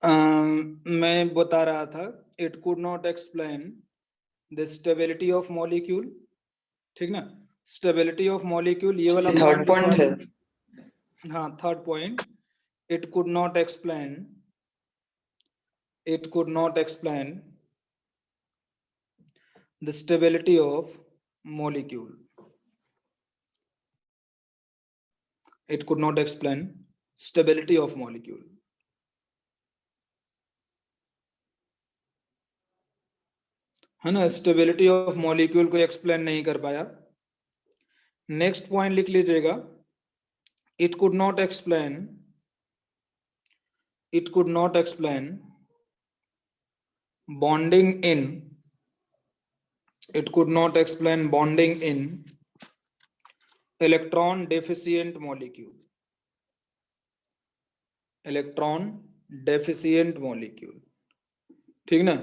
मैं बता रहा था it could not explain the stability of molecule, ठीक ना। स्टेबिलिटी ऑफ मॉलिक्यूल ये वाला थर्ड पॉइंट है। हाँ, third point, it could not explain the stability of molecule. It could not explain stability of molecule. है ना, स्टेबिलिटी ऑफ मॉलिक्यूल को explain नहीं कर पाया। नेक्स्ट पॉइंट लिख लीजिएगा, it could not explain bonding in electron deficient molecule, ठीक ना।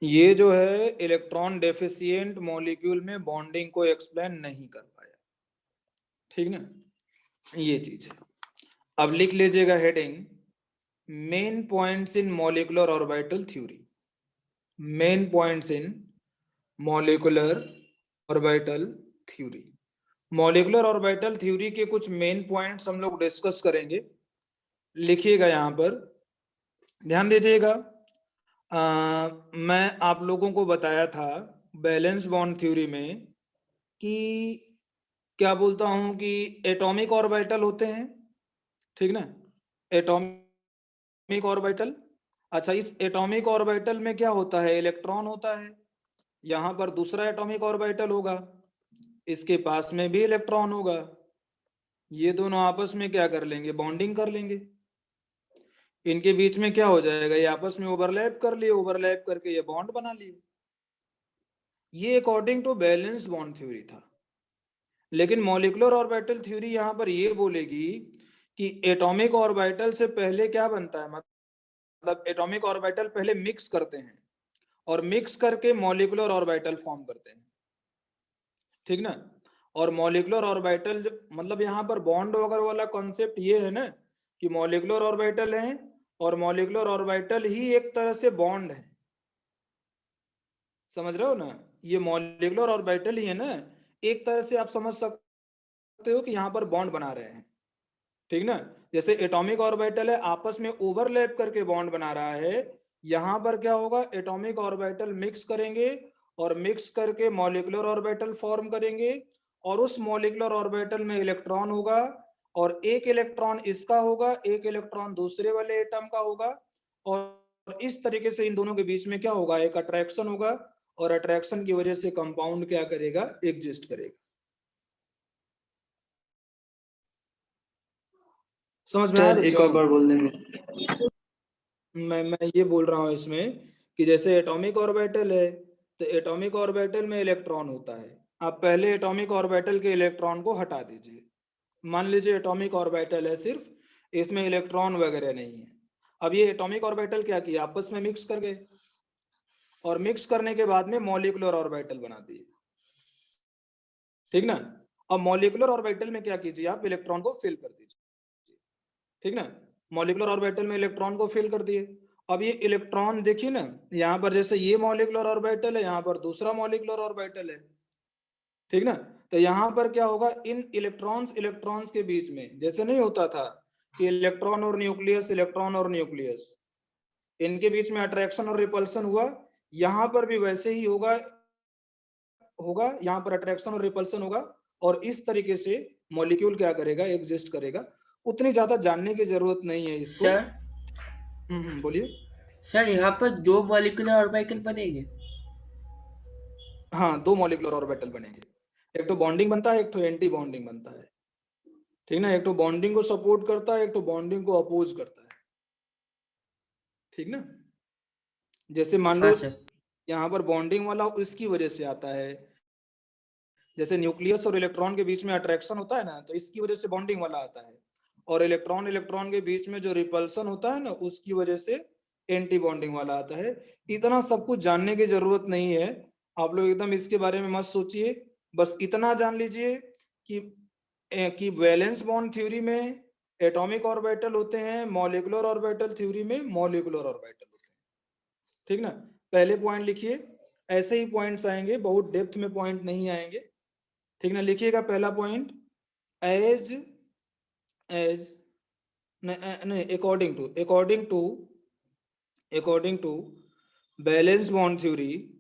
ये जो है इलेक्ट्रॉन डेफिशिएंट मॉलिक्यूल में बॉन्डिंग को एक्सप्लेन नहीं कर पाया, ठीक ना, ये चीज है। अब लिख लीजिएगा heading, main points in molecular orbital theory. Main points in molecular orbital theory. Molecular orbital theory के कुछ मेन पॉइंट्स हम लोग डिस्कस करेंगे। लिखिएगा यहां पर, ध्यान दीजिएगा। मैं आप लोगों को बताया था बैलेंस बॉन्ड थ्योरी में कि क्या बोलता हूं कि एटॉमिक ऑर्बिटल होते हैं, ठीक ना, एटॉमिक ऑर्बिटल। अच्छा, इस एटॉमिक ऑर्बिटल में क्या होता है, इलेक्ट्रॉन होता है। यहां पर दूसरा एटॉमिक ऑर्बिटल होगा, इसके पास में भी इलेक्ट्रॉन होगा। ये दोनों आपस में क्या कर लेंगे, बॉन्डिंग कर लेंगे। इनके बीच में क्या हो जाएगा, ये आपस में ओवरलैप कर लिए, ओवरलैप करके ये बॉन्ड बना लिए। ये according to valence bond theory था। लेकिन मॉलिक्यूलर ऑर्बिटल थ्योरी यहां पर ये बोलेगी कि एटॉमिक ऑर्बिटल से पहले क्या बनता है, मतलब एटॉमिक ऑर्बिटल पहले मिक्स करते हैं और मिक्स करके मॉलिक्यूलर ऑर्बिटल फॉर्म करते हैं, ठीक ना। और मॉलिक्यूलर ऑर्बिटल मतलब यहाँ पर बॉन्ड वगैरह वाला कॉन्सेप्ट ये है ना कि मॉलिक्यूलर ऑर्बिटल है और मॉलिक्यूलर ऑर्बिटल ही एक तरह से बॉन्ड है, समझ रहे हो ना। ये मॉलिक्यूलर ऑर्बिटल ही है ना, एक तरह से आप समझ सकते हो कि यहाँ पर बॉन्ड बना रहे हैं, ठीक ना। जैसे एटॉमिक ऑर्बिटल है, आपस में ओवरलैप करके बॉन्ड बना रहा है। यहां पर क्या होगा, एटॉमिक ऑर्बिटल मिक्स करेंगे और मिक्स करके मॉलिक्यूलर ऑर्बिटल फॉर्म करेंगे और उस मॉलिक्यूलर ऑर्बिटल में इलेक्ट्रॉन होगा और एक इलेक्ट्रॉन इसका होगा, एक इलेक्ट्रॉन दूसरे वाले एटम का होगा और इस तरीके से इन दोनों के बीच में क्या होगा, एक अट्रैक्शन होगा और अट्रैक्शन की वजह से कंपाउंड क्या करेगा, एग्जिस्ट करेगा। समझ में आया बच्चों? एक और बार बोल देंगे। मैं ये बोल रहा हूं इसमें कि जैसे एटॉमिक ऑर्बिटल है तो एटॉमिक ऑर्बिटल में इलेक्ट्रॉन होता है। आप पहले एटॉमिक ऑर्बिटल के इलेक्ट्रॉन को हटा दीजिए। मान लीजिए एटॉमिक ऑर्बिटल है सिर्फ, इसमें इलेक्ट्रॉन वगैरह नहीं है। अब ये एटॉमिक ऑर्बिटल क्या किया, आपस में मिक्स कर गए और मिक्स करने के बाद में मॉलिक्यूलर ऑर्बिटल बना दिए, ठीक ना। अब मॉलिक्यूलर ऑर्बिटल में क्या कीजिए, आप इलेक्ट्रॉन को फिल कर दीजिए, ठीक ना। मॉलिक्यूलर ऑर्बिटल में इलेक्ट्रॉन को फिल कर दिए। अब ये इलेक्ट्रॉन देखिए ना, यहाँ पर जैसे ये मॉलिक्यूलर ऑर्बिटल है, यहाँ पर दूसरा मॉलिक्यूलर ऑर्बिटल है, ठीक ना। तो यहाँ पर क्या होगा, इन इलेक्ट्रॉन्स के बीच में जैसे नहीं होता था कि इलेक्ट्रॉन और न्यूक्लियस, इलेक्ट्रॉन और न्यूक्लियस, इनके बीच में अट्रैक्शन और रिपल्सन हुआ, यहाँ पर भी वैसे ही होगा यहाँ पर अट्रैक्शन और रिपल्सन होगा और इस तरीके से मॉलिक्यूल क्या करेगा, एग्जिस्ट करेगा। उतनी ज्यादा जानने की जरूरत नहीं है इसको। सर बोलिए सर, यहाँ पर 2 मॉलिक्यूलर ऑर्बिटल बनेंगे। हाँ, 2 मॉलिक्यूलर ऑर्बिटल बनेंगे, एक तो बॉन्डिंग बनता है, एक तो एंटी बॉन्डिंग बनता है, ठीक ना। एक तो बॉन्डिंग को सपोर्ट करता है, एक तो बॉन्डिंग को अपोज करता है, ठीक ना। जैसे मान लो हाँ सर। यहाँ पर बॉन्डिंग वाला इसकी वजह से आता है, जैसे न्यूक्लियस और इलेक्ट्रॉन के बीच में अट्रैक्शन होता है ना, तो इसकी वजह से बॉन्डिंग वाला आता है। और इलेक्ट्रॉन इलेक्ट्रॉन के बीच में जो रिपल्सन होता है ना, उसकी वजह से एंटी बॉन्डिंग वाला आता है। इतना सब कुछ जानने की जरूरत नहीं है, आप लोग एकदम इसके बारे में मत सोचिए। बस इतना जान लीजिए कि वैलेंस बॉन्ड थ्योरी में एटॉमिक ऑर्बिटल होते हैं मॉलिक्यूलर ऑर्बिटल थ्योरी में मॉलिक्यूलर ऑर्बिटल होते हैं, ठीक ना। पहले पॉइंट लिखिए, ऐसे ही पॉइंट्स आएंगे, बहुत डेप्थ में पॉइंट नहीं आएंगे, ठीक ना। लिखिएगा पहला पॉइंट, एज एज नहीं, according to valence bond theory,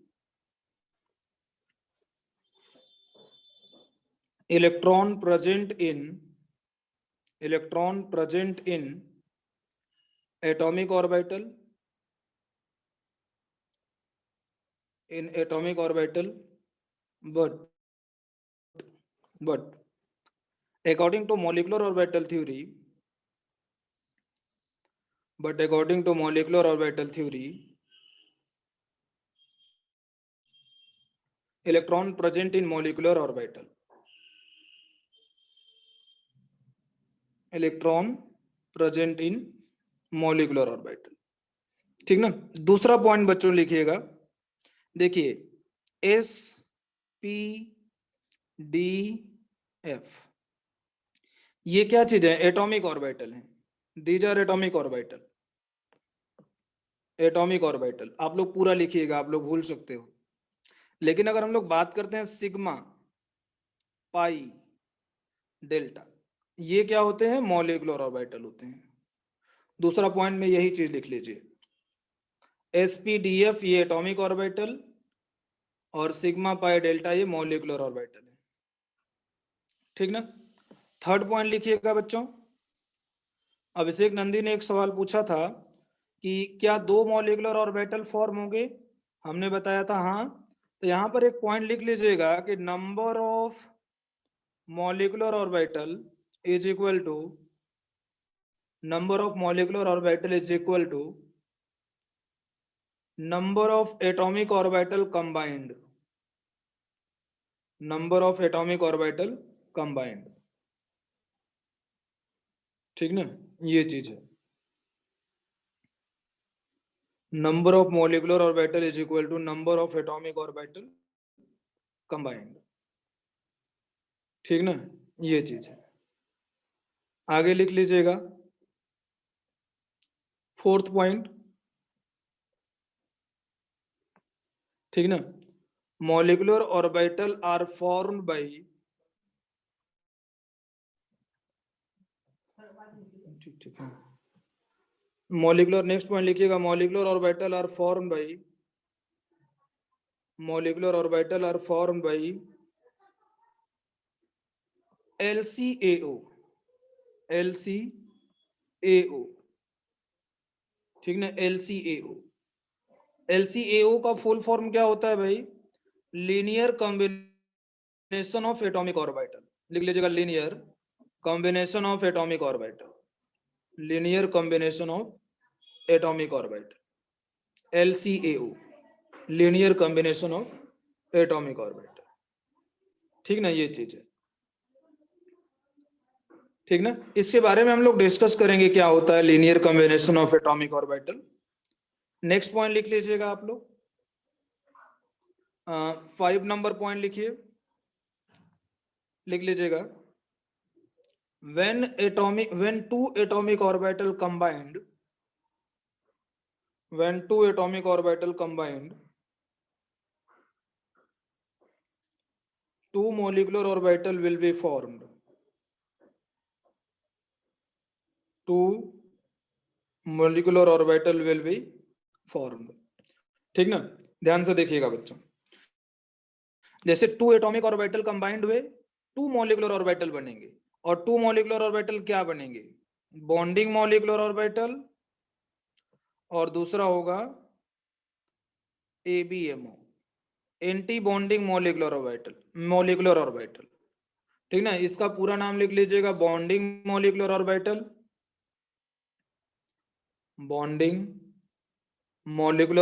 electron present in atomic orbital but according to molecular orbital theory electron present in molecular orbital ठीक ना। दूसरा पॉइंट बच्चों लिखिएगा, देखिए एस पी डी एफ, ये क्या चीज है, एटॉमिक ऑर्बिटल है, दीज आर एटॉमिक ऑर्बिटल, आप लोग पूरा लिखिएगा, आप लोग भूल सकते हो। लेकिन अगर हम लोग बात करते हैं सिग्मा पाई डेल्टा, ये क्या होते हैं, मॉलिक्यूलर ऑर्बिटल होते हैं। दूसरा पॉइंट में यही चीज लिख लीजिए, एसपीडीएफ ये एटॉमिक ऑर्बिटल और सिग्मा पाई डेल्टा ये मॉलिक्यूलर ऑर्बिटल है, ठीक ना। थर्ड पॉइंट लिखिएगा बच्चों, अभिषेक नंदी ने एक सवाल पूछा था कि क्या दो मॉलिक्यूलर ऑर्बिटल फॉर्म होंगे, हमने बताया था हाँ। तो यहां पर एक पॉइंट लिख लीजिएगा कि number of molecular orbital is equal to number of molecular orbital is equal to number of atomic orbital combined, ठीक ना, ये चीज है, number of molecular orbital is equal to number of atomic orbital combined, ठीक ना, ये चीज है। आगे लिख लीजिएगा फोर्थ पॉइंट, ठीक ना, molecular orbital are formed by, ठीक है, molecular, नेक्स्ट पॉइंट लिखिएगा, molecular orbital are formed by LCAO, ठीक ना, LCAO का फुल फॉर्म क्या होता है भाई, linear combination of atomic orbital, लिख लीजिएगा linear combination of atomic orbital, LCAO, linear combination of atomic orbital, ठीक ना, ये चीज है, ठीक ना। इसके बारे में हम लोग डिस्कस करेंगे क्या होता है linear combination of atomic orbital. Next point लिख लीजिएगा आप लोग, 5 नंबर पॉइंट लिखिए, लिख लीजिएगा, when two atomic orbital combined, two molecular orbital will be formed, ठीक ना। ध्यान से देखिएगा बच्चों, जैसे टू एटॉमिक ऑर्बिटल कंबाइंड हुए, टू मॉलिक्यूलर ऑर्बिटल बनेंगे, और टू मॉलिक्यूलर ऑर्बिटल क्या बनेंगे, बॉन्डिंग मॉलिक्यूलर ऑर्बिटल, और दूसरा होगा ABMO, anti bonding molecular orbital, ठीक ना। इसका पूरा नाम लिख लीजिएगा, बॉन्डिंग मॉलिक्यूलर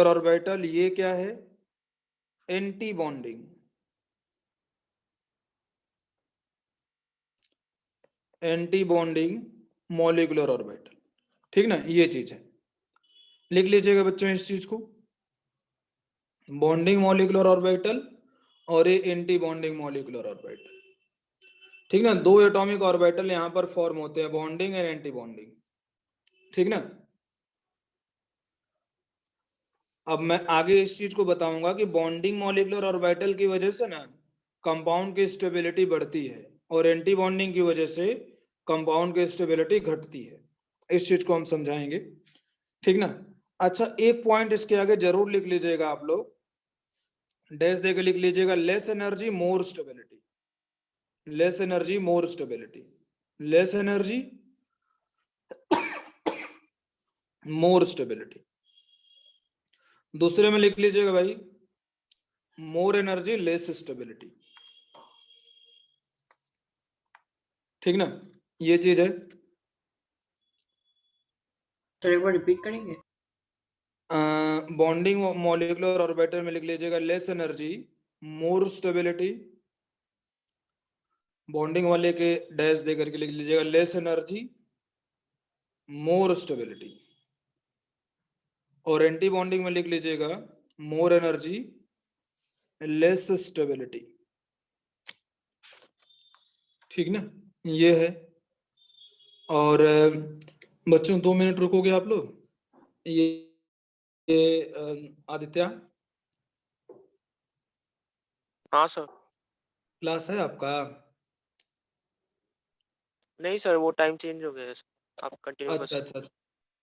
ऑर्बिटल, ये क्या है, एंटी बॉन्डिंग मॉलिक्यूलर ऑर्बिटल, ठीक ना, ये चीज है, लिख लीजिएगा बच्चों इस चीज को, बॉन्डिंग मॉलिक्यूलर ऑर्बिटल और ये एंटी बॉन्डिंग मॉलिक्यूलर ऑर्बिटल, ठीक ना, दो एटॉमिक ऑर्बिटल यहाँ पर फॉर्म होते हैं, बॉन्डिंग एंड एंटी बॉन्डिंग, ठीक ना। अब मैं आगे इस चीज को बताऊंगा कि बॉन्डिंग मॉलिक्यूलर ऑर्बिटल की वजह से ना कंपाउंड की स्टेबिलिटी बढ़ती है और एंटी बॉन्डिंग की वजह से कंपाउंड की स्टेबिलिटी घटती है। इस चीज को हम समझाएंगे, ठीक ना। अच्छा, एक पॉइंट इसके आगे जरूर लिख लीजिएगा आप लोग, डैश देकर लिख लीजिएगा, less energy more stability, less energy more stability, less energy more stability. दूसरे में लिख लीजिएगा भाई, मोर एनर्जी लेस स्टेबिलिटी, ठीक ना, ये चीज है। सर एक बार रिपीट करेंगे? बॉन्डिंग मॉलिक्यूलर ऑर्बिटल में लिख लीजिएगा less energy more stability, bonding वाले के डैश दे करके लिख लीजिएगा लेस एनर्जी मोर स्टेबिलिटी, और एंटी बॉन्डिंग में लिख लीजिएगा मोर एनर्जी लेस स्टेबिलिटी, ठीक ना, ये है। और बच्चों 2 मिनट रुकोगे आप लोग, ये आदित्य हाँ सर। क्लास है आपका? नहीं सर, वो टाइम चेंज हो गया है सर, आप कंटिन्यू कर अच्छा सकते अच्छा अच्छा,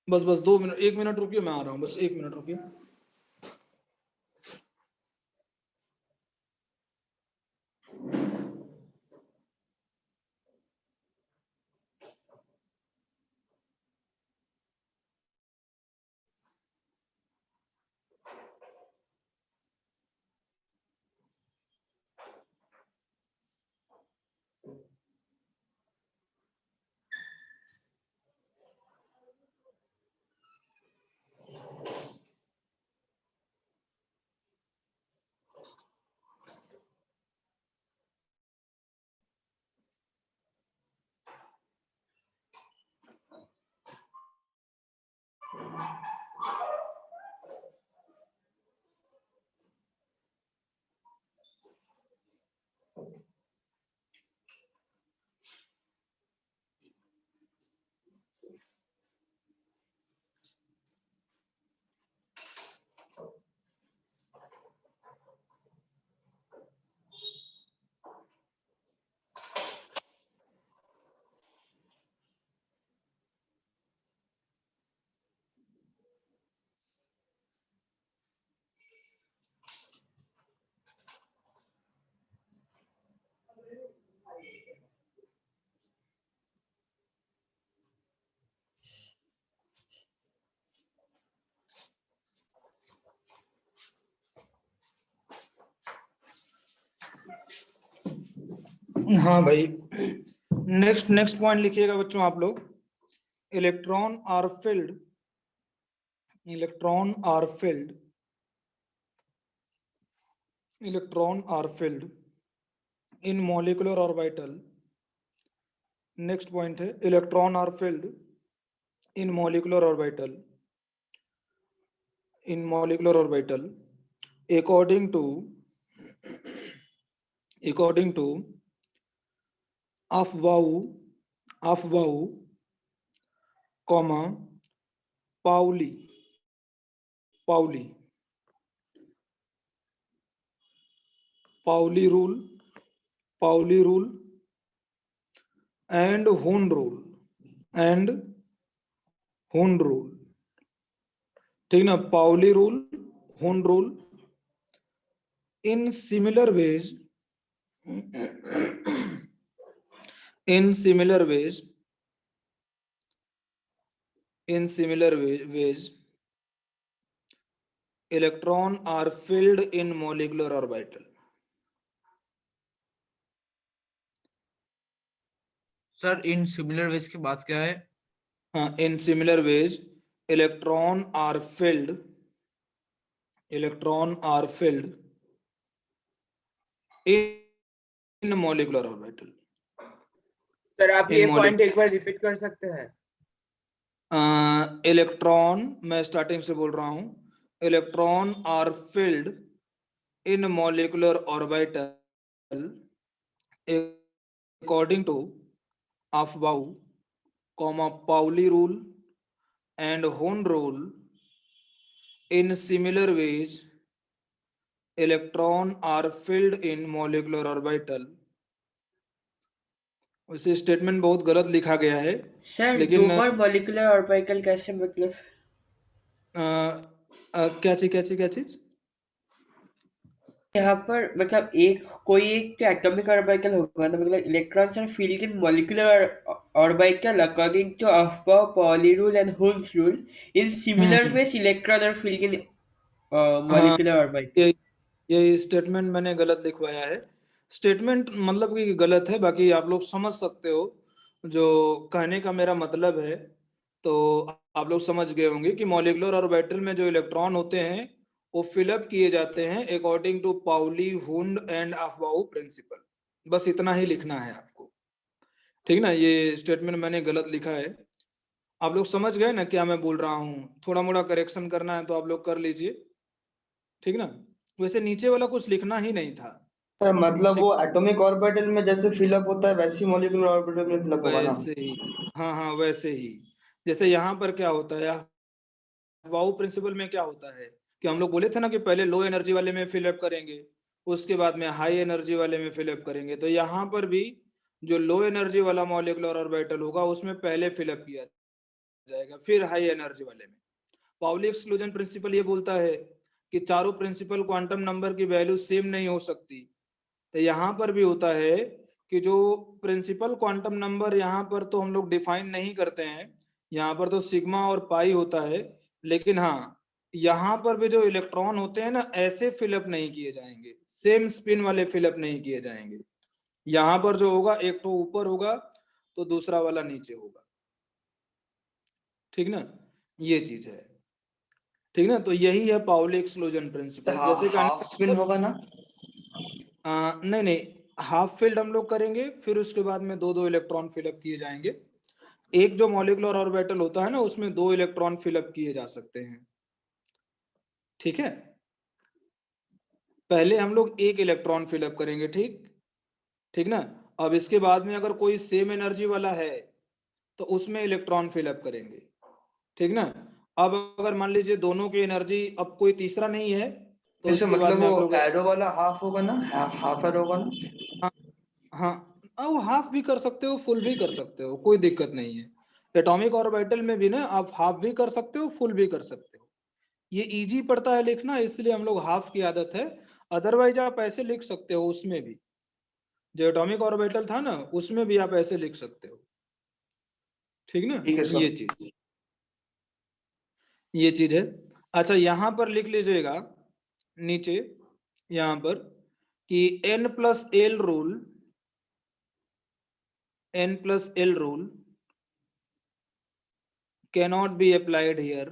बस बस 2 मिनट, 1 मिनट रुकिए, मैं आ रहा हूँ, बस 1 मिनट रुकिए। हाँ भाई, नेक्स्ट पॉइंट लिखिएगा बच्चों आप लोग, electron are filled, electron are filled, electron are filled in molecular orbital. Next point है, electron are filled in molecular orbital, in molecular orbital according to Aufbau, comma Pauli rule and Hund rule, ठीक ना, Pauli rule, Hund rule, in similar ways, in similar ways electron are filled in molecular orbital। Sir in similar ways की बात क्या है? हाँ, in similar ways electron are filled in molecular orbital। Sir आप ये point एक बार repeat कर सकते हैं? इलेक्ट्रॉन, मैं स्टार्टिंग से बोल रहा हूं, electron are filled in molecular orbital according to Aufbau, Pauli rule and Hund rule, in similar ways electron are filled in molecular orbital. वैसे स्टेटमेंट बहुत गलत लिखा गया है, सर लेकिन दो बार मॉलिक्यूलर ऑर्बिटल कैसे, मतलब क्या चीज यहाँ पर मतलब एक कोई एक तो एटॉमिक ऑर्बिटल होगा ना, मतलब electrons are filled in molecular orbital according to aufbau, Pauli rule and Hund's rule. In similar ways electron are filled in molecular orbital. ये स्टेटमेंट मैंने गलत लिखवाया है. स्टेटमेंट मतलब कि गलत है, बाकी आप लोग समझ सकते हो जो कहने का मेरा मतलब है. तो आप लोग समझ गए होंगे कि मॉलिक्यूलर ऑर्बिटल में जो इलेक्ट्रॉन होते हैं वो फिलअप किए जाते हैं according to Pauli, Hund and aufbau principle. बस इतना ही लिखना है आपको, ठीक ना. ये स्टेटमेंट मैंने गलत लिखा है. आप लोग समझ गए ना क्या मैं बोल रहा हूँ. थोड़ा मोड़ा करेक्शन करना है तो आप लोग कर लीजिए, ठीक ना. वैसे नीचे वाला कुछ लिखना ही नहीं था. सर मतलब वो एटॉमिक ऑर्बिटल में जैसे फिलअप होता है वैसे ही मॉलिक्यूलर ऑर्बिटल में फिलअप होगा ना. वैसे ही, हाँ वैसे ही. जैसे यहाँ पर क्या होता है, वाउ प्रिंसिपल में क्या होता है कि हम लोग बोले थे ना कि पहले लो एनर्जी वाले में फिलअप करेंगे, उसके बाद में हाई एनर्जी वाले में फिलअप करेंगे. तो यहाँ पर भी जो लो एनर्जी वाला मॉलिक्यूलर ऑर्बिटल होगा उसमें पहले फिलअप किया जाएगा, फिर हाई एनर्जी वाले में. पाउली एक्सक्लूजन प्रिंसिपल ये बोलता है कि चारों प्रिंसिपल क्वांटम नंबर की वैल्यू सेम नहीं हो सकती. तो यहाँ पर भी होता है कि जो प्रिंसिपल क्वांटम नंबर यहाँ पर तो हम लोग डिफाइन नहीं करते हैं, यहाँ पर तो सिग्मा और पाई होता है. लेकिन हाँ, यहाँ पर भी जो इलेक्ट्रॉन होते हैं ना, ऐसे फिलअप नहीं किए जाएंगे, सेम स्पिन वाले फिलअप नहीं किए जाएंगे. यहाँ पर जो होगा एक तो ऊपर होगा तो दूसरा वाला नीचे होगा, ठीक ना. ये चीज है, ठीक ना. तो यही है पाउली एक्सक्लूजन प्रिंसिपल. जैसे हाफ स्पिन होगा ना. नहीं, हाफ फील्ड हम लोग करेंगे, फिर उसके बाद में दो इलेक्ट्रॉन फिलअप किए जाएंगे. एक जो मॉलिक्यूलर ऑर्बिटल होता है ना उसमें 2 इलेक्ट्रॉन फिलअप किए जा सकते हैं, ठीक है. पहले हम लोग 1 इलेक्ट्रॉन फिलअप करेंगे, ठीक ना. अब इसके बाद में अगर कोई सेम एनर्जी वाला है तो उसमें इलेक्ट्रॉन फिलअप करेंगे, ठीक ना. अब अगर मान लीजिए दोनों की एनर्जी, अब कोई तीसरा नहीं है तो जैसे उसके बाद मतलब में आप वो लोग एरो वाला हाफ होगा ना, हाफ एरो होगा ना. हाँ, अब हाफ भी कर सकते हो, फुल भी कर सकते हो, कोई दिक्कत नहीं है. एटॉमिक ऑर्बिटल में भी ना आप हाफ भी कर सकते हो, फुल भी कर सकते हो. ये इजी पड़ता है लिखना, इसलिए हम लोग हाफ की आदत है. अदरवाइज आप ऐसे लिख सकते हो, उसमें भी जो एटॉमिक ऑर्बिटल था ना उसमें भी आप ऐसे लिख सकते हो, ठीक ना. ठीक है सर. ये चीज है. अच्छा, यहाँ पर लिख लीजिएगा नीचे, यहाँ पर कि n plus L rule cannot be applied here,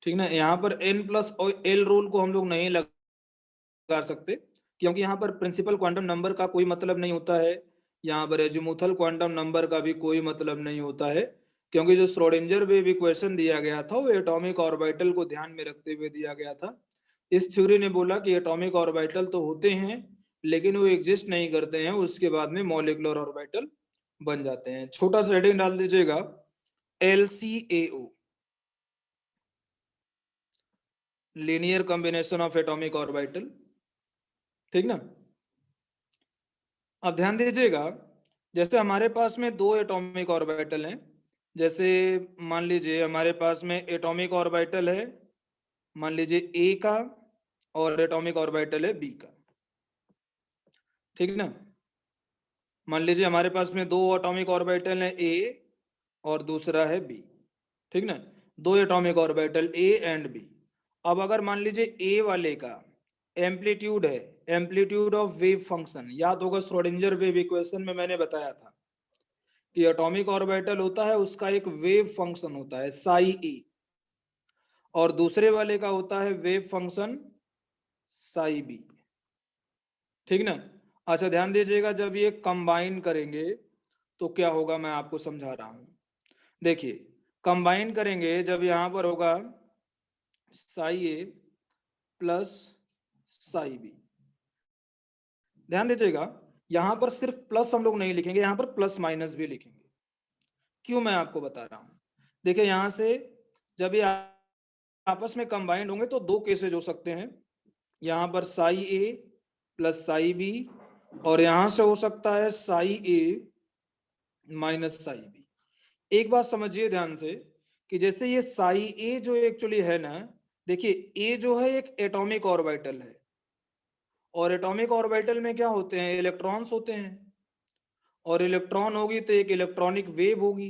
ठीक ना. यहाँ पर n प्लस एल रूल को हम लोग नहीं लगा सकते, क्योंकि यहाँ पर प्रिंसिपल क्वांटम नंबर का कोई मतलब नहीं होता है. यहाँ पर एजीमुथल क्वांटम नंबर का भी कोई मतलब नहीं होता है, क्योंकि जो श्रोडिंजर वेव इक्वेशन दिया गया था वो एटॉमिक ऑर्बिटल को ध्यान में रखते हुए दिया गया था. इस थ्योरी ने बोला कि एटॉमिक ऑर्बिटल तो होते हैं लेकिन वो एग्जिस्ट नहीं करते हैं, उसके बाद में मॉलिक्यूलर ऑर्बिटल बन जाते हैं. छोटा सा हेडिंग डाल दीजिएगा LCAO, linear combination of atomic orbital, ठीक ना. अब ध्यान दीजिएगा, जैसे हमारे पास में 2 एटॉमिक ऑर्बिटल हैं. जैसे मान लीजिए हमारे पास में एटॉमिक ऑर्बिटल है, मान लीजिए A का, और एटॉमिक ऑर्बिटल है B का, ठीक ना. मान लीजिए हमारे पास में 2 एटॉमिक ऑर्बिटल है, A और दूसरा है B, ठीक ना. 2 atomic orbital A and B. अब अगर मान लीजिए A वाले का एम्पलीट्यूड है, एम्पलीट्यूड ऑफ वेव फंक्शन, याद होगा श्रोडिंजर वेव इक्वेशन में मैंने बताया था कि एटॉमिक ऑर्बिटल होता है उसका एक वेव फंक्शन होता है साई ए, और दूसरे वाले का होता है वेव फंक्शन साई बी, ठीक ना. अच्छा, ध्यान दीजिएगा, जब ये कंबाइन करेंगे तो क्या होगा मैं आपको समझा रहा हूं. देखिए, कंबाइन करेंगे जब यहाँ पर होगा Sai A plus psi B. ध्यान दीजिएगा, यहां पर सिर्फ प्लस हम लोग नहीं लिखेंगे, यहां पर प्लस माइनस भी लिखेंगे। क्यों, मैं आपको बता रहा हूं। देखिए यहां से जब ये आपस में कंबाइंड होंगे तो दो केसेज हो सकते हैं, यहां पर Sai A plus psi B, और यहां से हो सकता है Sai A minus psi B. एक बात समझिए ध्यान से कि जैसे ये साई ए जो एक्चुअली है ना, देखिए ए जो है एक एटॉमिक ऑर्बिटल है, और एटॉमिक ऑर्बिटल में क्या होते हैं, इलेक्ट्रॉन्स होते हैं, और इलेक्ट्रॉन होगी तो एक इलेक्ट्रॉनिक वेव होगी,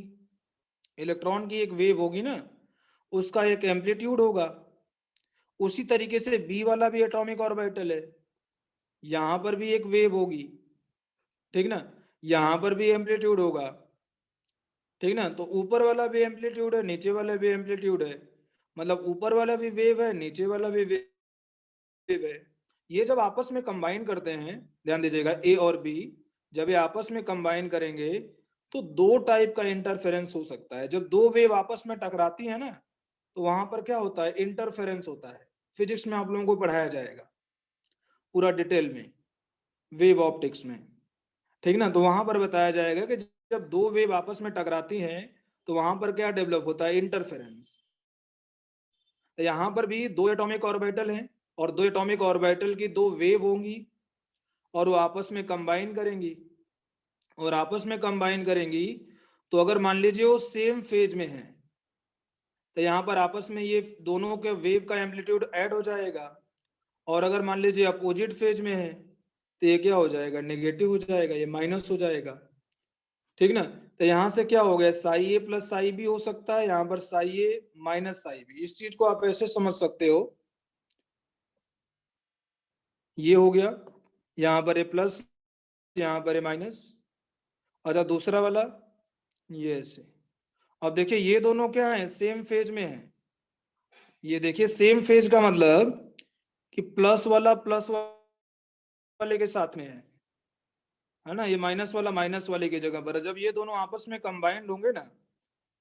इलेक्ट्रॉन की एक वेव होगी ना, उसका एक एम्पलीट्यूड होगा। उसी तरीके से बी वाला भी एटॉमिक ऑर्बिटल है, यहां पर भी एक वेव होगी, ठीक ना, यहां पर भी एम्पलीट्यूड होगा, ठीक ना। तो ऊपर वाला भी एम्पलीट्यूड है, नीचे वाला भी एम्पलीट्यूड है, मतलब ऊपर वाला भी वेव है, नीचे वाला भी वेव है। ये जब आपस में कंबाइन करते हैं, ध्यान दीजिएगा, ए और बी जब ये आपस में कंबाइन करेंगे तो दो टाइप का इंटरफेरेंस हो सकता है। जब दो वेव आपस में टकराती है ना, तो वहां पर क्या होता है, इंटरफेरेंस होता है। फिजिक्स में आप लोगों को पढ़ाया जाएगा पूरा डिटेल में, वेव ऑप्टिक्स में, ठीक ना। तो वहां पर बताया जाएगा कि जब दो वेव आपस में टकराती हैं तो वहां पर क्या डेवलप होता है, इंटरफेरेंस। तो यहां पर भी दो एटॉमिक ऑर्बिटल हैं, और दो एटॉमिक ऑर्बिटल की दो वेव होंगी, और वो आपस में कंबाइन करेंगी, और आपस में कंबाइन करेंगी तो अगर मान लीजिए वो सेम फेज में है तो यहाँ पर आपस में ये दोनों के वेव का एम्पलीट्यूड ऐड हो जाएगा, और अगर मान लीजिए अपोजिट फेज में है तो ये क्या हो जाएगा, नेगेटिव हो जाएगा, ये माइनस हो जाएगा, ठीक ना। तो यहाँ से क्या हो गया, Sai A plus psi B हो सकता है, यहाँ पर Sai A minus psi B. इस चीज को आप ऐसे समझ सकते हो, ये हो गया, यहाँ पर ए प्लस, यहाँ पर ए माइनस। अच्छा दूसरा वाला ये ऐसे। अब देखिए ये दोनों क्या है, सेम फेज में है। ये देखिए सेम फेज का मतलब कि प्लस वाला प्लस वाले के साथ में है ना, ये माइनस वाला माइनस वाले की जगह पर है। जब ये दोनों आपस में कंबाइंड होंगे ना,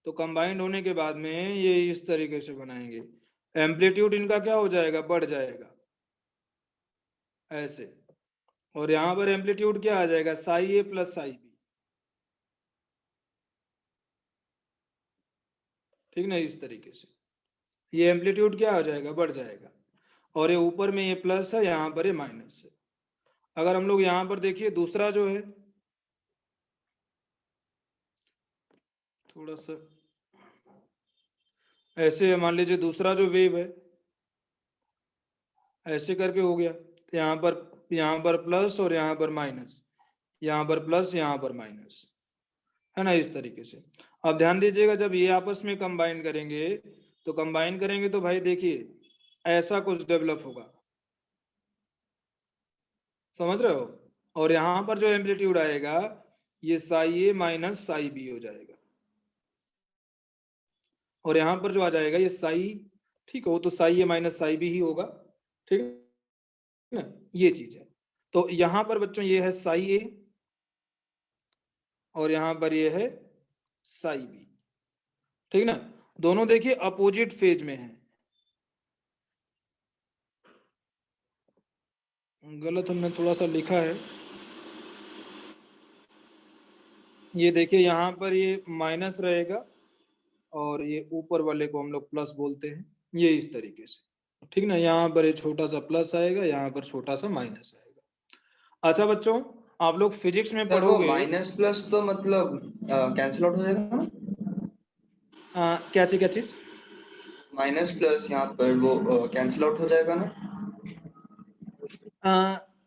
तो कंबाइंड होने के बाद में ये इस तरीके से बनाएंगे, एम्पलीट्यूड इनका क्या हो जाएगा, बढ़ जाएगा ऐसे, और यहां पर एम्पलीट्यूड क्या आ जाएगा, Sai A plus psi B, ठीक ना। इस तरीके से ये एम्पलीट्यूड क्या हो जाएगा, बढ़ जाएगा, और ये ऊपर में ये प्लस है, यहाँ पर ये माइनस है। अगर हम लोग यहाँ पर देखिए दूसरा जो है, थोड़ा सा ऐसे मान लीजिए दूसरा जो वेव है ऐसे करके हो गया, तो यहाँ पर प्लस और यहाँ पर माइनस, यहाँ पर प्लस यहाँ पर माइनस, है ना, इस तरीके से। अब ध्यान दीजिएगा, जब ये आपस में कंबाइन करेंगे तो भाई देखिए ऐसा कुछ डेवलप होगा, समझ रहे हो। और यहाँ पर जो एम्पलीट्यूड आएगा ये Sai A minus psi B हो जाएगा, और यहाँ पर जो आ जाएगा ये साई, ठीक हो, तो Sai A minus psi B ही होगा, ठीक है ना, ये चीज है। तो यहाँ पर बच्चों ये है साई ए, और यहाँ पर ये है साई बी, ठीक ना। दोनों देखिए अपोजिट फेज में है, गलत हमने थोड़ा सा लिखा है, ये देखिए यहाँ पर ये माइनस रहेगा और ये ऊपर वाले को हम लोग प्लस बोलते हैं, ये इस तरीके से, ठीक ना। यहाँ पर ये छोटा सा प्लस आएगा, यहाँ पर छोटा सा माइनस आएगा। अच्छा बच्चों, आप लोग फिजिक्स में सर वो पढ़ोगे, माइनस प्लस तो मतलब कैंसिल आउट हो जाएगा ना, क्या चीज, माइनस प्लस यहाँ पर वो कैंसिल आउट हो जाएगा ना।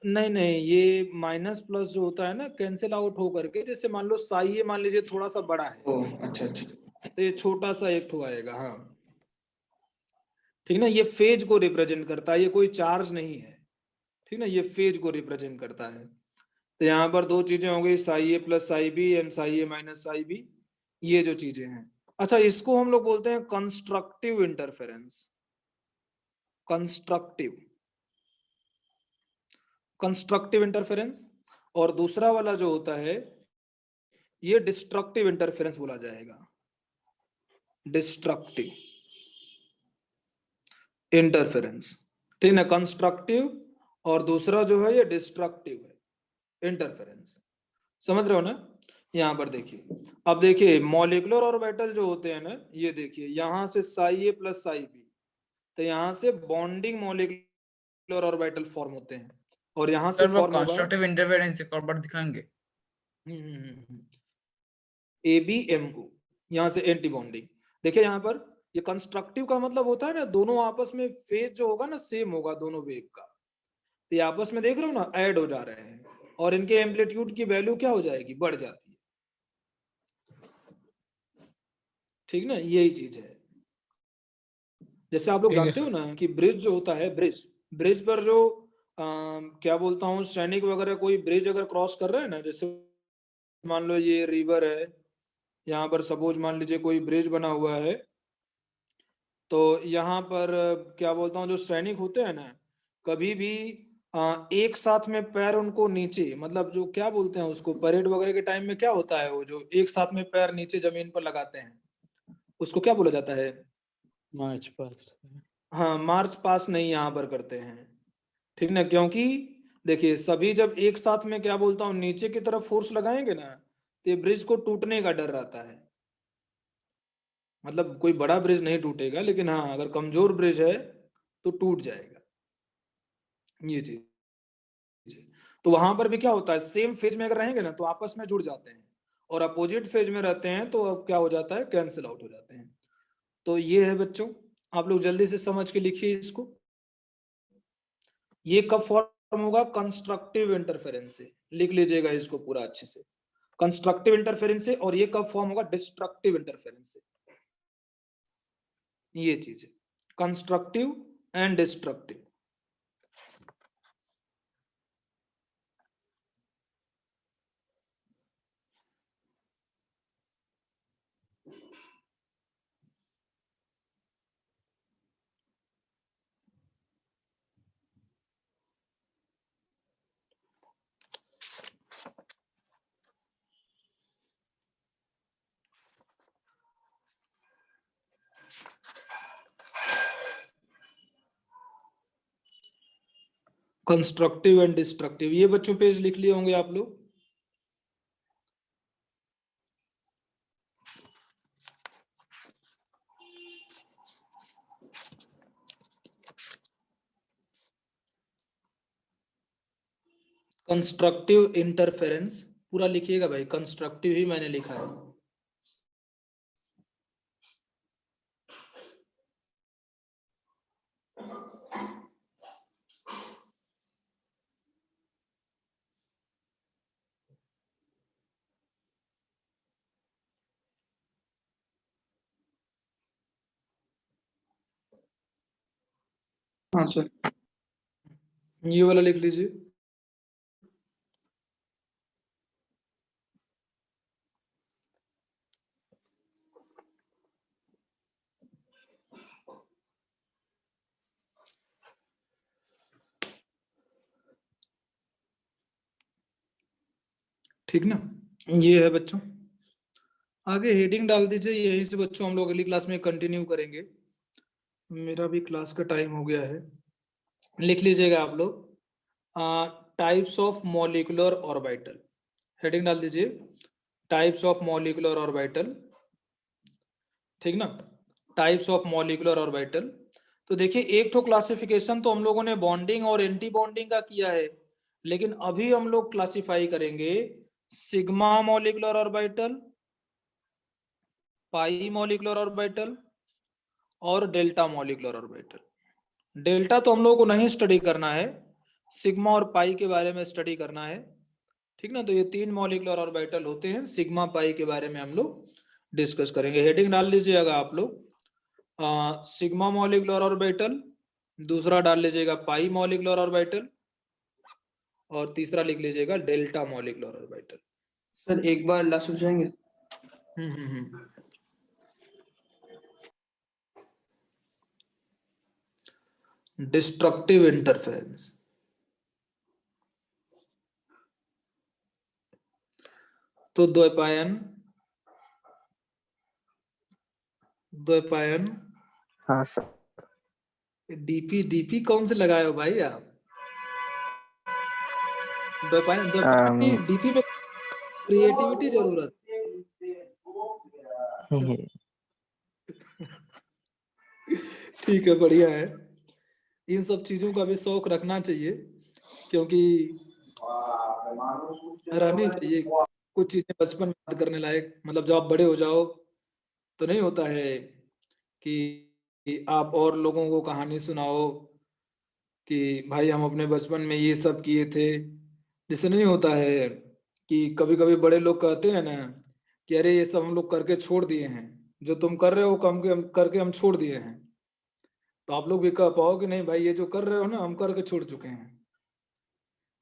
नहीं नहीं, ये माइनस प्लस जो होता है ना, कैंसिल आउट हो करके, जैसे मान लो साई ए मान लीजिए थोड़ा सा बड़ा है, ओ अच्छा अच्छा, तो ये छोटा सा एक ठो आएगा, हाँ ठीक ना। ये फेज को रिप्रेजेंट करता है, ये कोई चार्ज नहीं है, ठीक ना, ये फेज को रिप्रेजेंट करता है। तो यहाँ पर दो चीजें हो गई, psi A plus psi B and psi A minus psi B, ये जो चीजें हैं। अच्छा इसको हम लोग बोलते हैं कंस्ट्रक्टिव इंटरफेरेंस, कंस्ट्रक्टिव इंटरफेरेंस। और दूसरा वाला जो होता है ये डिस्ट्रक्टिव इंटरफेरेंस बोला जाएगा, डिस्ट्रक्टिव इंटरफेरेंस। ठीक है, कंस्ट्रक्टिव और दूसरा जो है ये डिस्ट्रक्टिव है इंटरफेरेंस। समझ रहे हो ना? यहाँ पर देखिए, अब देखिए मॉलिक्यूलर ऑर्बिटल जो होते हैं ना, ये देखिए यहाँ से Sai A plus psi B, तो यहाँ से बॉन्डिंग मॉलिक्यूलर ऑर्बिटल फॉर्म होते हैं और यहाँ से सर वो फॉर्म होगा कंस्ट्रक्टिव इंटरफेरेंस एक और बार दिखाएंगे? ए बी एम ओ, यहाँ से एंटी बॉन्डिंग। देखिए यहाँ पर ये कंस्ट्रक्टिव का मतलब होता है ना, दोनों आपस में फेज जो होगा ना सेम होगा दोनों वेव का, तो ये आपस में देख रहे हो ना ऐड हो जा रहे हैं और इनके एम्पलीट्यूड की वैल्यू क्या हो जाएगी, बढ़ जाती है। ठीक ना, यही चीज है। जैसे आप लोग ठीक है जानते हो सर। ना कि ब्रिज जो होता है, ब्रिज ब्रिज पर जो क्या बोलता हूँ, सैनिक वगैरह कोई ब्रिज अगर क्रॉस कर रहे हैं ना, जैसे मान लो ये रिवर है, यहाँ पर सपोज मान लीजिए कोई ब्रिज बना हुआ है, तो यहाँ पर क्या बोलता हूँ, जो सैनिक होते हैं ना, कभी भी एक साथ में पैर उनको नीचे, मतलब जो क्या बोलते हैं उसको, परेड वगैरह के टाइम में क्या होता है, वो जो एक साथ में पैर नीचे जमीन पर लगाते हैं, उसको क्या बोला जाता है? March past. हाँ, मार्च पास नहीं यहाँ पर करते हैं। ठीक ना, क्योंकि देखिए सभी जब एक साथ में क्या बोलता हूँ नीचे की तरफ फोर्स लगाएंगे ना, तो ये ब्रिज को टूटने का डर रहता है। मतलब कोई बड़ा ब्रिज नहीं टूटेगा, लेकिन हाँ अगर कमजोर ब्रिज है तो टूट जाएगा, ये चीज। तो वहां पर भी क्या होता है, सेम फेज में अगर रहेंगे ना तो आपस में जुड़ जाते हैं, और अपोजिट फेज में रहते हैं तो अब क्या हो जाता है, कैंसिल आउट हो जाते हैं। तो ये है बच्चों, आप लोग जल्दी से समझ के लिखिए इसको। ये कब फॉर्म होगा, कंस्ट्रक्टिव इंटरफेरेंस से, लिख लीजिएगा इसको पूरा अच्छे से, कंस्ट्रक्टिव इंटरफेरेंस से। और ये कब फॉर्म होगा, डिस्ट्रक्टिव इंटरफेरेंस से। ये चीज है constructive and destructive. Constructive and destructive, ये बच्चों पेज लिख लिए होंगे आप लोग। कंस्ट्रक्टिव इंटरफेरेंस पूरा लिखिएगा भाई, कंस्ट्रक्टिव ही मैंने लिखा है। हाँ सर, ये वाला लिख लीजिए। ठीक ना, ये है बच्चों। आगे हेडिंग डाल दीजिए, यही से बच्चों हम लोग अगली क्लास में कंटिन्यू करेंगे। मेरा भी क्लास का टाइम हो गया है। लिख लीजिएगा आप लोग, types of molecular orbital, heading डाल दीजिए टाइप्स ऑफ मॉलिक्यूलर ऑर्बिटल। ठीक ना, टाइप्स ऑफ मॉलिक्यूलर ऑर्बिटल। तो देखिए एक तो क्लासिफिकेशन तो हम लोगों ने बॉन्डिंग और एंटी बॉन्डिंग का किया है, लेकिन अभी हम लोग क्लासिफाई करेंगे सिग्मा मॉलिक्यूलर ऑर्बिटल, पाई मॉलिक्यूलर ऑर्बिटल और डेल्टा मॉलिक्यूलर ऑर्बिटल। डेल्टा तो हम लोगों को नहीं स्टडी करना है, सिग्मा और पाई के बारे में स्टडी करना है। ठीक ना, तो ये तीन मॉलिक्यूलर ऑर्बिटल होते हैं, सिग्मा पाई के बारे में हम लोग डिस्कस करेंगे। हेडिंग डाल लीजिएगा आप लोग, सिग्मा मॉलिक्यूलर ऑर्बिटल, दूसरा डाल लीजिएगा पाई मॉलिक्यूलर ऑर्बिटल, और तीसरा लिख लीजिएगा डेल्टा मॉलिक्यूलर ऑर्बिटल। सर एक बार लास्ट सोचेंगे। डिस्ट्रक्टिव इंटरफेरेंस, तो द्वैपायन, द्वैपायन हाँ सर। डीपी डीपी कौन से लगाए हो भाई आप? डीपी में क्रिएटिविटी जरूरत। ठीक है, बढ़िया है। इन सब चीजों का भी शौक रखना चाहिए, क्योंकि रहनी चाहिए कुछ चीजें बचपन में याद करने लायक। मतलब जब आप बड़े हो जाओ तो नहीं होता है कि आप और लोगों को कहानी सुनाओ कि भाई हम अपने बचपन में ये सब किए थे। जैसे नहीं होता है कि कभी कभी बड़े लोग कहते हैं ना कि अरे ये सब हम लोग करके छोड़ दिए हैं, जो तुम कर रहे हो करके हम छोड़ दिए हैं। तो आप लोग भी कह पाओ कि नहीं भाई ये जो कर रहे हो ना हम करके छोड़ चुके हैं।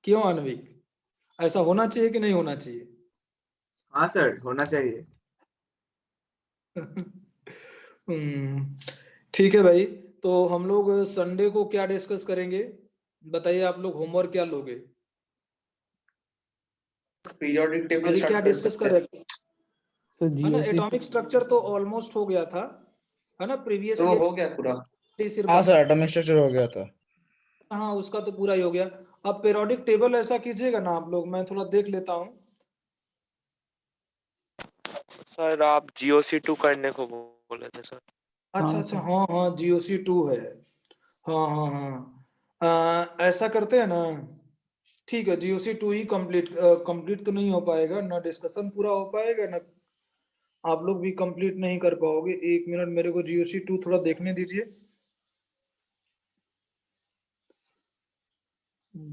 क्यों अनविक, ऐसा होना चाहिए कि नहीं होना चाहिए? हाँ सर, होना चाहिए। ठीक है भाई, तो हम लोग संडे को क्या डिस्कस करेंगे बताइए? आप लोग होमवर्क क्या लोगे? पीरियोडिक टेबल अभी क्या स्टार्ट कर डिस्कस सकते कर हैं। रहे हैं? So है ना, GOC एटॉमिक स्ट्रक्चर तो ऑलमोस्ट हो गया था, है ना, प्रीवियस तो ईयर हो गया पूरा। सिर्फ हाँ सर, एटॉमिक स्ट्रक्चर हो गया था। हाँ उसका तो पूरा ही हो गया। अब पीरियोडिक टेबल ऐसा कीजिएगा ना आप लोग, मैं थोड़ा देख लेता हूँ। सर आप GOC2 करने को बोले थे सर। अच्छा अच्छा, हाँ हाँ GOC2 है। हाँ हाँ हाँ, ऐसा करते हैं ना, ठीक है GOC2 ही कंप्लीट तो नहीं हो पाएगा ना, डिस्कशन पूरा हो पाएगा ना, आप लोग भी कंप्लीट नहीं कर पाओगे। 1 मिनट मेरे को GOC2 थोड़ा देखने दीजिए।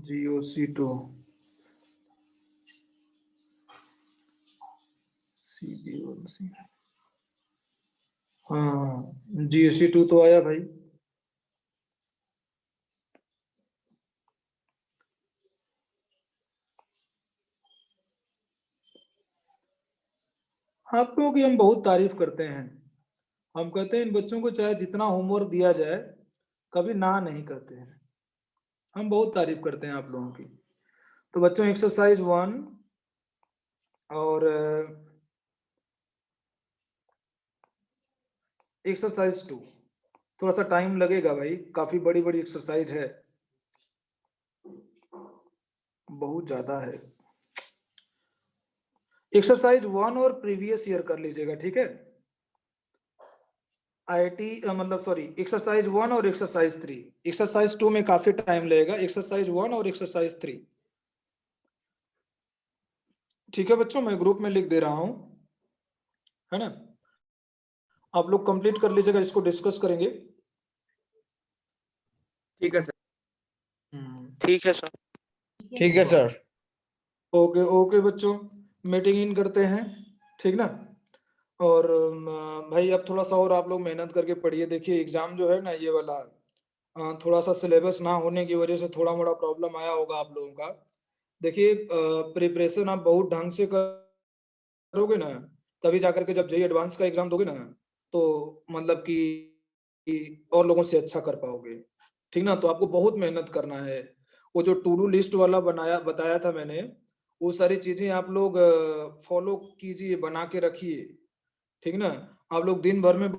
GOC2 CB1C, हाँ GOC2 तो आया भाई। आप लोगों की हम बहुत तारीफ करते हैं। हम कहते हैं इन बच्चों को चाहे जितना होमवर्क दिया जाए कभी ना नहीं करते हैं। हम बहुत तारीफ करते हैं आप लोगों की। तो बच्चों एक्सरसाइज 1 और एक्सरसाइज 2 थोड़ा सा टाइम लगेगा भाई, काफी बड़ी बड़ी एक्सरसाइज है, बहुत ज्यादा है। एक्सरसाइज 1 और प्रीवियस ईयर कर लीजिएगा, ठीक है। आईआईटी मतलब सॉरी, एक्सरसाइज 1 और एक्सरसाइज 3। एक्सरसाइज 2 में काफी टाइम लगेगा, एक्सरसाइज 1 और एक्सरसाइज 3, ठीक है बच्चों, मैं ग्रुप में लिख दे रहा हूं, है ना। आप लोग कंप्लीट कर लीजिएगा, इसको डिस्कस करेंगे। ठीक है सर। ठीक है सर। ठीक है सर। ओके ओके बच्चों, मीटिंग इन करते हैं, ठीक ना। और भाई अब थोड़ा सा और आप लोग मेहनत करके पढ़िए। देखिए एग्जाम जो है ना ये वाला, थोड़ा सा सिलेबस ना होने की वजह से थोड़ा मोड़ा प्रॉब्लम आया होगा आप लोगों का। देखिए प्रिपरेशन आप बहुत ढंग से करोगे ना, तभी जाकर के जब जेईई एडवांस का एग्जाम दोगे ना, तो मतलब कि और लोगों से अच्छा कर पाओगे, ठीक ना। तो आपको बहुत मेहनत करना है। वो जो टू डू लिस्ट वाला बताया था मैंने, वो सारी चीजें आप लोग फॉलो कीजिए, बना के रखिए, ठीक ना। आप लोग दिन भर में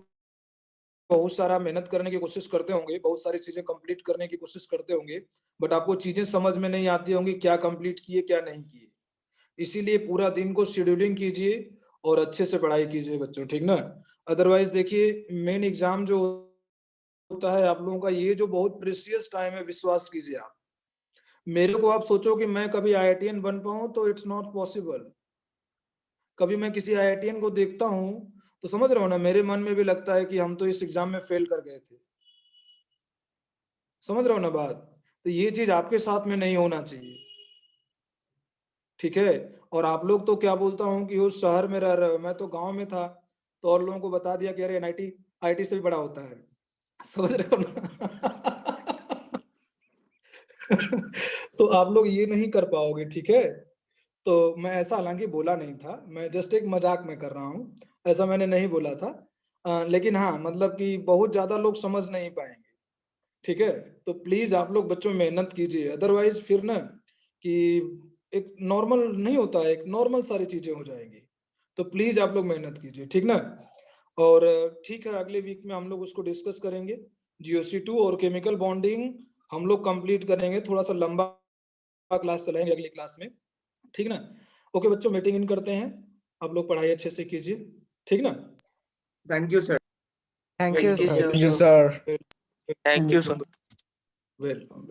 बहुत सारा मेहनत करने की कोशिश करते होंगे, बहुत सारी चीजें कंप्लीट करने की कोशिश करते होंगे, बट आपको चीजें समझ में नहीं आती होंगी, क्या कंप्लीट किए क्या नहीं किए। इसीलिए पूरा दिन को शेड्यूलिंग कीजिए और अच्छे से पढ़ाई कीजिए बच्चों, ठीक ना। अदरवाइज देखिए मेन एग्जाम जो होता है आप लोगों का, ये जो बहुत प्रेशियस टाइम है, विश्वास कीजिए आप। मेरे को आप सोचो कि मैं कभी IITian बन पाऊं तो इट्स नॉट पॉसिबल। कभी मैं किसी IITian को देखता हूं तो समझ रहे हो ना, मेरे मन में भी लगता है कि हम तो इस एग्जाम में फेल कर गए थे। समझ रहे हो ना बात? तो ये चीज आपके साथ में नहीं होना चाहिए, ठीक है। और आप लोग तो क्या बोलता हूँ कि उस शहर में रह रहे हो, मैं तो गांव में था, तो और लोगों को बता दिया कि अरे NIT IIT से भी बड़ा होता है। समझ रहे हो ना? तो आप लोग ये नहीं कर पाओगे, ठीक है। तो मैं ऐसा हालांकि बोला नहीं था, मैं जस्ट एक मजाक में कर रहा हूँ, ऐसा मैंने नहीं बोला था। लेकिन हाँ मतलब कि बहुत ज्यादा लोग समझ नहीं पाएंगे, ठीक है। तो प्लीज आप लोग बच्चों मेहनत कीजिए, अदरवाइज फिर ना कि एक नॉर्मल नहीं होता है, एक नॉर्मल सारी चीजें हो जाएंगी। तो प्लीज आप लोग मेहनत कीजिए, ठीक ना। और ठीक है, अगले वीक में हम लोग उसको डिस्कस करेंगे। GOC2 और केमिकल बॉन्डिंग हम लोग कंप्लीट करेंगे, थोड़ा सा लंबा क्लास चलाएंगे अगली क्लास में, ठीक ना। ओके बच्चों, मीटिंग इन करते हैं, आप लोग पढ़ाई अच्छे से कीजिए, ठीक ना। Thank you, sir. Thank you, sir. Thank you, sir. Thank you, sir. Welcome.